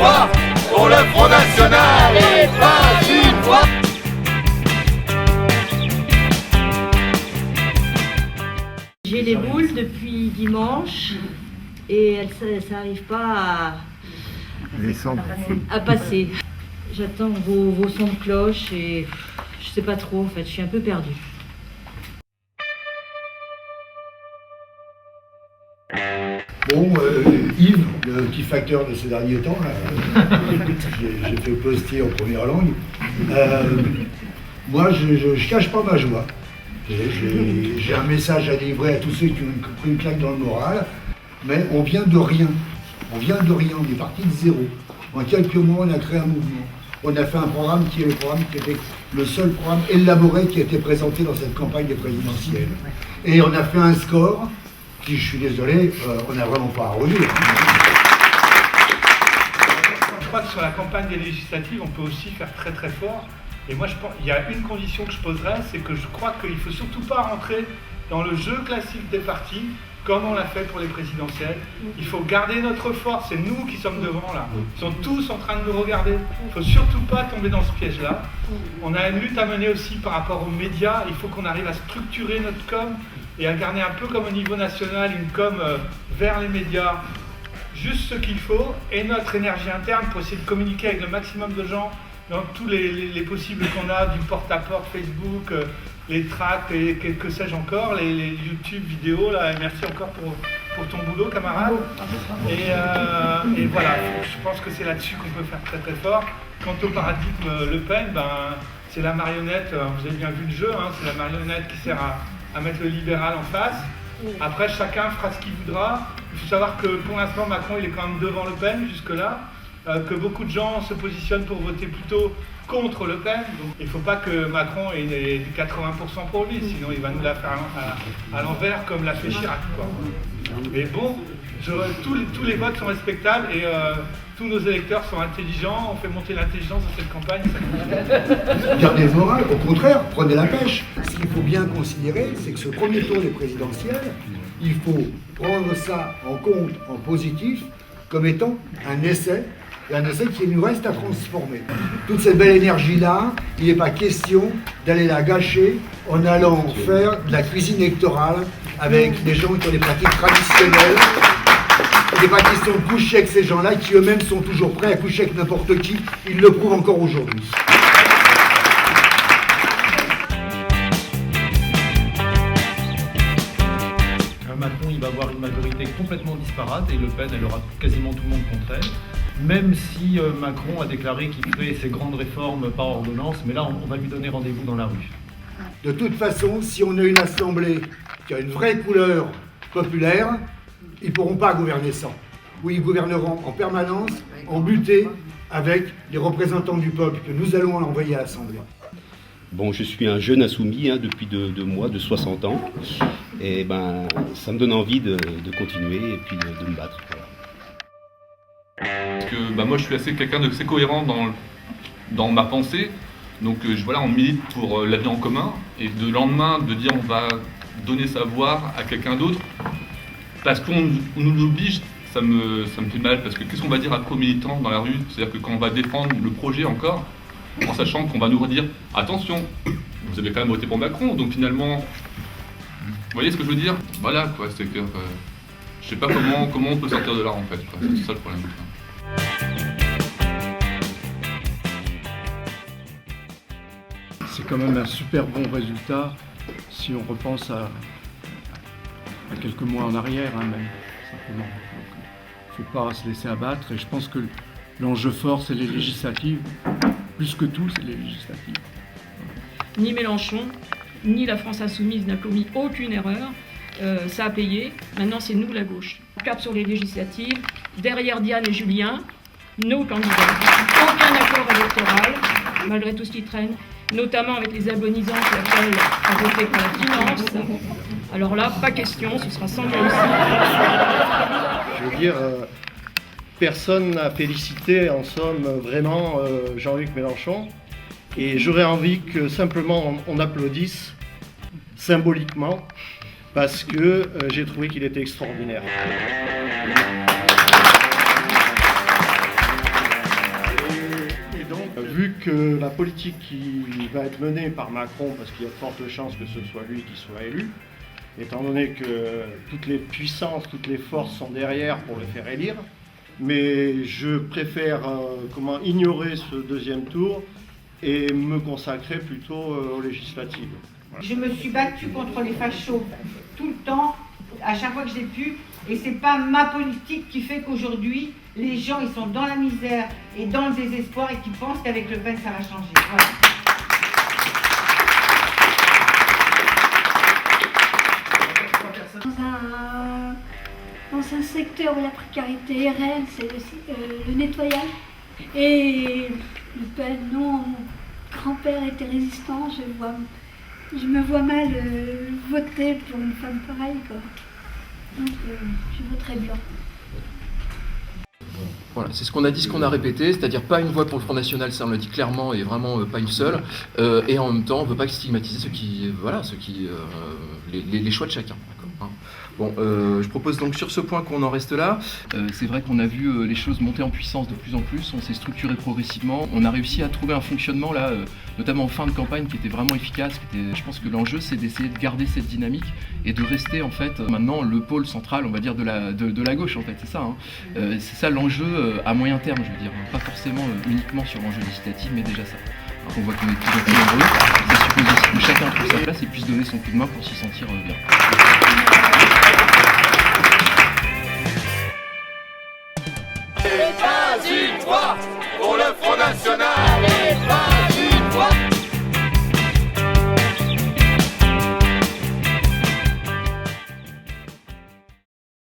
fois pour le Front National et pas une fois. J'ai les boules depuis dimanche et ça n'arrive pas à passer. J'attends vos sons de cloche et je sais pas trop en fait, je suis un peu perdue. Bon, Yves, le petit facteur de ces derniers temps, j'ai fait postier en première langue. Moi, je cache pas ma joie. J'ai un message à livrer à tous ceux qui ont pris une claque dans le moral, mais on vient de rien. On vient de rien, on est parti de zéro. En quelques mois, on a créé un mouvement. On a fait un programme qui était le seul programme élaboré qui a été présenté dans cette campagne des présidentielles. Et on a fait un score qui, je suis désolé, on n'a vraiment pas à redire. Je crois que sur la campagne des législatives, on peut aussi faire très très fort. Et moi, je pense, il y a une condition que je poserais, c'est que je crois qu'il ne faut surtout pas rentrer dans le jeu classique des partis, comme on l'a fait pour les présidentielles. Il faut garder notre force, c'est nous qui sommes devant là. Ils sont tous en train de nous regarder. Il ne faut surtout pas tomber dans ce piège-là. On a une lutte à mener aussi par rapport aux médias. Il faut qu'on arrive à structurer notre com et à garder un peu comme au niveau national une com vers les médias. Juste ce qu'il faut et notre énergie interne pour essayer de communiquer avec le maximum de gens dans tous les possibles qu'on a, du porte-à-porte, Facebook, les tracts et que sais-je encore, les YouTube vidéos. Là, merci encore pour ton boulot, camarade. Et voilà, je pense que c'est là-dessus qu'on peut faire très très fort. Quant au paradigme Le Pen, c'est la marionnette, vous avez bien vu le jeu, hein, c'est la marionnette qui sert à mettre le libéral en face. Après, chacun fera ce qu'il voudra. Il faut savoir que pour l'instant, Macron il est quand même devant Le Pen jusque-là. Que beaucoup de gens se positionnent pour voter plutôt contre Le Pen. Donc il ne faut pas que Macron ait des 80% pour lui, sinon il va nous la faire à l'envers comme l'a fait Chirac, quoi. Mais bon, tous les votes sont respectables et tous nos électeurs sont intelligents, on fait monter l'intelligence dans cette campagne. Gardez le moral, au contraire, prenez la pêche. Ce qu'il faut bien considérer, c'est que ce premier tour des présidentielles, il faut prendre ça en compte en positif comme étant un essai, et un essai qui nous reste à transformer. Toute cette belle énergie-là, il n'est pas question d'aller la gâcher en allant faire de la cuisine électorale avec des gens qui ont des pratiques traditionnelles. Il n'est pas question de coucher avec ces gens-là qui eux-mêmes sont toujours prêts à coucher avec n'importe qui. Ils le prouvent encore aujourd'hui. Macron, il va avoir une majorité complètement disparate et Le Pen, elle aura quasiment tout le monde contre elle. Même si Macron a déclaré qu'il ferait ses grandes réformes par ordonnance, mais là, on va lui donner rendez-vous dans la rue. De toute façon, si on a une assemblée qui a une vraie couleur populaire, ils ne pourront pas gouverner sans. Ou ils gouverneront en permanence, en butée, avec les représentants du peuple que nous allons envoyer à l'Assemblée. Bon, je suis un jeune insoumis depuis 2 mois, de 60 ans, et ça me donne envie de continuer et puis de me battre. Voilà. Parce que moi je suis quelqu'un d'assez cohérent dans ma pensée, donc voilà, on milite pour la vie en commun, et le lendemain de dire on va donner sa voix à quelqu'un d'autre, parce qu'on nous oblige, ça me fait mal, parce que qu'est-ce qu'on va dire après aux militants dans la rue? C'est-à-dire que quand on va défendre le projet encore, en sachant qu'on va nous redire « Attention, vous avez quand même voté pour Macron, donc finalement, vous voyez ce que je veux dire ?» Voilà, quoi, c'est que je sais pas comment on peut sortir de là, en fait, quoi. C'est ça le problème. C'est quand même un super bon résultat si on repense à quelques mois en arrière, hein, même, simplement. Il ne faut pas se laisser abattre, et je pense que l'enjeu fort, c'est les législatives. Plus que tout, c'est les législatives. Ni Mélenchon, ni la France Insoumise n'a commis aucune erreur. Ça a payé. Maintenant, c'est nous, la gauche. Cap sur les législatives. Derrière Diane et Julien, nos candidats. Aucun accord électoral, malgré tout ce qui traîne, notamment avec les abonisants qui appellent à voter pour la finance. Alors là, pas question, ce sera sans réussite. Je veux dire... Personne n'a félicité, en somme, vraiment Jean-Luc Mélenchon. Et j'aurais envie que simplement on applaudisse symboliquement parce que j'ai trouvé qu'il était extraordinaire. que la politique qui va être menée par Macron, parce qu'il y a de fortes chances que ce soit lui qui soit élu, étant donné que toutes les puissances, toutes les forces sont derrière pour le faire élire, mais je préfère ignorer ce deuxième tour et me consacrer plutôt aux législatives. Voilà. Je me suis battue contre les fachos tout le temps, à chaque fois que j'ai pu, et c'est pas ma politique qui fait qu'aujourd'hui les gens ils sont dans la misère et dans le désespoir et qui pensent qu'avec Le Pen ça va changer. Voilà. Dans un secteur où la précarité est réelle, c'est le nettoyage. Et Le Pen, non, mon grand-père était résistant, je me vois mal voter pour une femme pareille, quoi. Donc je voterai blanc. Voilà, c'est ce qu'on a dit, ce qu'on a répété, c'est-à-dire pas une voix pour le Front National, ça on le dit clairement, et vraiment pas une seule, et en même temps on ne veut pas stigmatiser les choix de chacun. Hein. Bon, je propose donc sur ce point qu'on en reste là. C'est vrai qu'on a vu les choses monter en puissance de plus en plus, on s'est structuré progressivement, on a réussi à trouver un fonctionnement là, notamment en fin de campagne, qui était vraiment efficace. Je pense que l'enjeu c'est d'essayer de garder cette dynamique et de rester en fait maintenant le pôle central, on va dire, de la gauche en fait, c'est ça. Hein. C'est ça l'enjeu à moyen terme, je veux dire, pas forcément uniquement sur l'enjeu législatif, mais déjà ça. Alors, on voit qu'on est toujours plus nombreux, ça suppose aussi que chacun trouve sa place et puisse donner son coup de main pour s'y sentir bien. Et pas une fois.